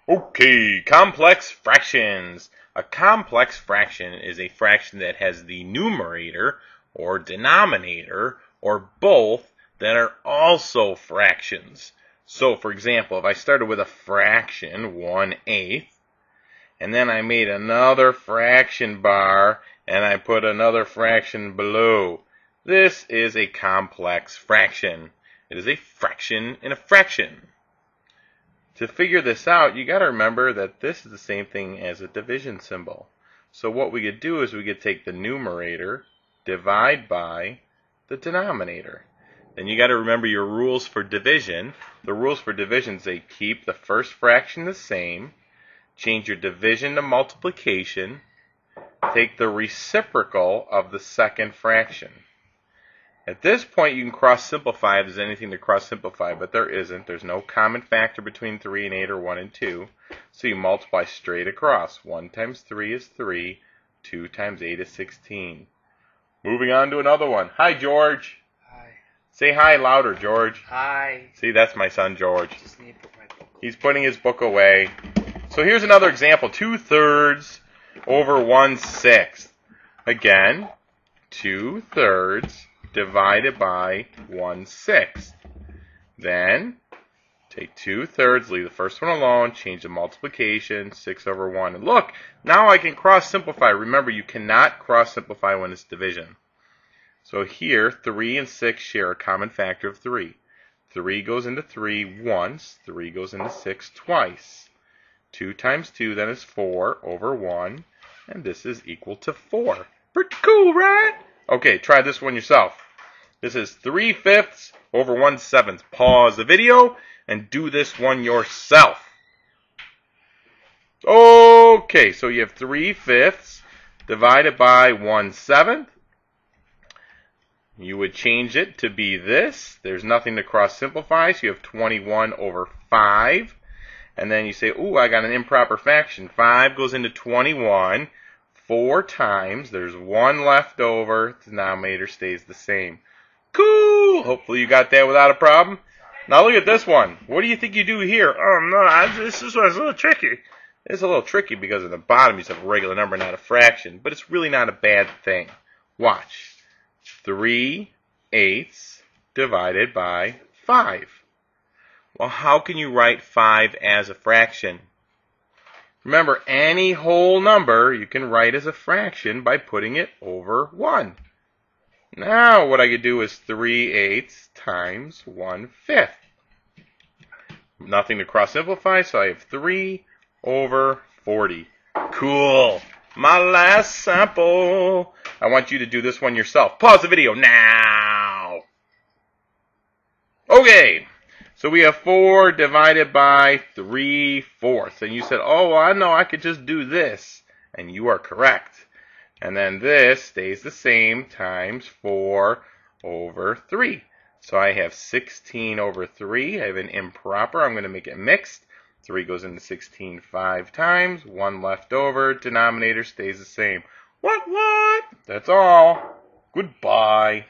Okay, complex fractions. A complex fraction is a fraction that has the numerator or denominator or both that are also fractions. So, for example, if I started with a fraction, 1/8, and then I made another fraction bar and I put another fraction below, this is a complex fraction. It is a fraction in a fraction. To figure this out, you got to remember that this is the same thing as a division symbol. So what we could do is we could take the numerator, divide by the denominator. Then you got to remember your rules for division. The rules for division say keep the first fraction the same, change your division to multiplication, take the reciprocal of the second fraction. At this point, you can cross-simplify if there's anything to cross-simplify, but there isn't. There's no common factor between 3 and 8 or 1 and 2. So you multiply straight across. 1 times 3 is 3. 2 times 8 is 16. Moving on to another one. Hi, George. Hi. Say hi louder, George. Hi. See, that's my son, George. Just need to put my book. He's putting his book away. So here's another example. 2/3 over 1/6. Again, 2/3 divided by 1/6. Then take 2/3, leave the first one alone, change the multiplication, 6 over 1. And look, now I can cross simplify. Remember, you cannot cross simplify when it's division. So here, 3 and 6 share a common factor of 3. 3 goes into 3 once, 3 goes into 6 twice. 2 times 2 then is 4 over 1, and this is equal to 4. Pretty cool, right? Okay, try this one yourself. This is 3/5 over 1/7. Pause the video and do this one yourself. Okay, so you have 3/5 divided by 1/7. You would change it to be this. There's nothing to cross simplify, so you have 21 over 5. And then you say, ooh, I got an improper fraction. 5 goes into 21 4 times. There's 1 left over. The denominator stays the same. Cool! Hopefully you got that without a problem. Now look at this one. What do you think you do here? Oh, no, this was a little tricky. It's a little tricky because at the bottom you have a regular number, not a fraction. But it's really not a bad thing. Watch. 3/8 divided by 5. Well, how can you write 5 as a fraction? Remember, any whole number you can write as a fraction by putting it over 1. Now what I could do is 3/8 times 1/5. Nothing to cross simplify, so I have 3 over 40. Cool. My last sample. I want you to do this one yourself. Pause the video now. Okay. So we have 4 divided by 3/4. And you said, oh, well, I know I could just do this. And you are correct. And then this stays the same times 4 over 3. So I have 16 over 3. I have an improper. I'm going to make it mixed. 3 goes into 16 5 times. 1 left over. Denominator stays the same. What? That's all. Goodbye.